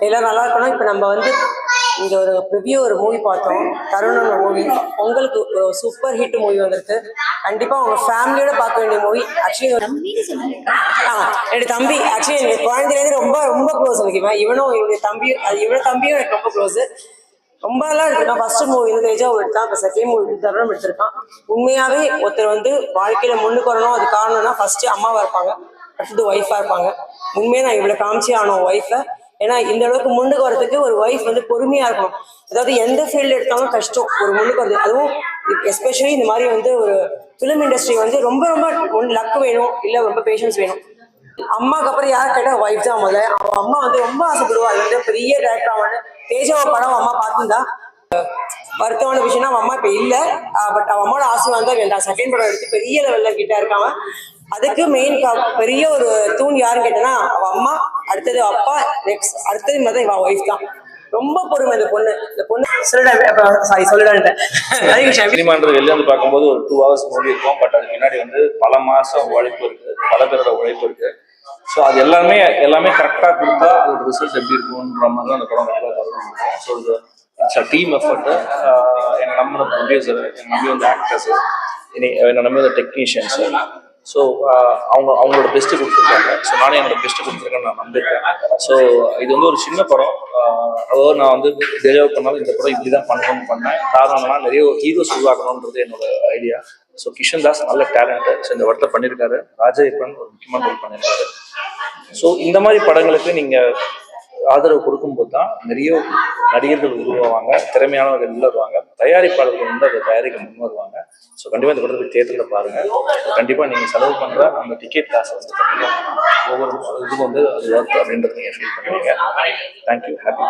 எல்லாம் நல்லா இருக்கணும். இப்போ நம்ம வந்து இங்கே ஒரு ரிவ்யூ ஒரு மூவி பார்த்தோம், தருணன் மூவி. உங்களுக்கு ஒரு சூப்பர் ஹிட் மூவி வந்திருக்கு. கண்டிப்பாக உங்கள் ஃபேமிலியோட பார்க்க வேண்டிய மூவி. ஆக்சுவலி என்னுடைய தம்பி, ஆக்சுவலி எனக்கு குழந்தைலேருந்து ரொம்ப ரொம்ப க்ளோஸ் எனக்கு. இவனும் இவனுடைய தம்பியும், இவனோட தம்பியும் எனக்கு ரொம்ப க்ளோஸு. ரொம்ப எல்லாம் எடுத்திருக்கான். ஃபர்ஸ்ட் மூவி வந்து தேஜாவும் எடுத்தான், இப்போ செகண்ட் மூவி தருணம் எடுத்திருக்கான். உண்மையாகவே ஒருத்தர் வந்து வாழ்க்கையில் முன்னுக்கு வரணும், அது காரணம்னா ஃபர்ஸ்ட் அம்மாவாக இருப்பாங்க, அடுத்தது ஒய்ஃபாக இருப்பாங்க. உண்மையாக நான் இவ்வளோ காமிச்சே ஆனோம் ஒய்ஃபை. ஏன்னா இந்த அளவுக்கு முன்னுக்கு வரதுக்கு ஒரு ஒய்ஃப் வந்து பொறுமையாக இருக்கணும். அதாவது எந்த ஃபீல்டு எடுத்தாலும் கஷ்டம் ஒரு முன்னுக்கு வருது. அதுவும் எஸ்பெஷலி இந்த மாதிரி வந்து ஒரு ஃபிலிம் இண்டஸ்ட்ரி வந்து ரொம்ப ரொம்ப லக் வேணும், இல்லை ரொம்ப பேஷன்ஸ் வேணும். அம்மாவுக்கு அப்புறம் யார் கேட்டால் ஒய்ஃப் தான் முதல்ல. அவன் அம்மா வந்து ரொம்ப ஆசைப்படுவா அது வந்து பெரிய டேரக்டர் ஆவான்னு. தேஜாவை படம் அம்மா பார்த்துருந்தா. வருத்தமான விஷயம்னா அவன் அம்மா இப்போ இல்லை, பட் அவன் அம்மாவோட ஆசை வந்து வேண்டாம் செகண்ட் படம் எடுத்து பெரிய லெவலில் கிட்ட இருக்காங்க. அதுக்கு மெயின் பெரிய ஒரு தூண் யாருன்னு கேட்டேன்னா அவன் அம்மா, அடுத்தது அப்பா, நெக்ஸ்ட் அடுத்தது மாதிரி இவன் ஒய்ஃப் தான். ரொம்ப பொறுமை இந்த பொண்ணு சினிமான்றது வெளில வந்து பார்க்கும்போது ஒரு 2 hours மூவி இருக்கும். பட் அதுக்கு பின்னாடி வந்து பல மாசம் உழைப்பு இருக்கு, பல பேரோட உழைப்பு இருக்கு. ஸோ அது எல்லாமே கரெக்டாக கொடுத்தா அதோட ரிசல்ட் எப்படி இருக்கும்ன்ற மாதிரி தான் அந்த படம் நல்லா தரணும். ஸோ இது இட்ஸ் அ டீம் எஃபர்ட். என்னை நம்பின ப்ரொடியூசர், என்னை நம்பி வந்து ஆக்டர்ஸ், என்னை நம்பி வந்து டெக்னீஷியன்ஸ். ஸோ அவங்களோட பெஸ்ட்டு கொடுத்துருக்காங்க. ஸோ நானே என்னோட பெஸ்ட்டு கொடுத்துருக்கேன்னு நான் நம்பியிருக்கேன். ஸோ இது வந்து ஒரு சின்ன படம். அதாவது நான் வந்து தேஜாவு பண்ணாலும் இந்த படம் இப்படி தான் பண்ணணும்னு பண்ணேன். காரணம்னா நிறைய ஹீரோஸ் உருவாக்கணுன்றது என்னோட ஐடியா. ஸோ கிஷன் தாஸ் நல்ல டேலண்ட்டு. ஸோ இந்த படத்தை பண்ணியிருக்காரு. ராஜேப்பன் ஒரு முக்கியமான ரோல் பண்ணியிருக்காரு. ஸோ இந்த மாதிரி படங்களுக்கு நீங்கள் ஆதரவு கொடுக்கும்போது தான் நிறைய நடிகர்கள் உருவாவாங்க, திறமையானவர்கள் உள்ள வருவாங்க, தயாரிப்பாளர்கள் வந்து அதை தயாரிக்க முன் வருவாங்க. ஸோ கண்டிப்பாக இந்த படத்தை தேட்டரில் பாருங்கள். கண்டிப்பாக நீங்கள் செலவு பண்ணுற அந்த டிக்கெட் காசை வந்து கண்டிப்பாக ஒவ்வொரு இதுக்கும் வந்து அது ஒர்த் அப்படின்றத நீங்கள் ஃபீல் பண்ணுவீங்க. தேங்க்யூ. ஹாப்பி.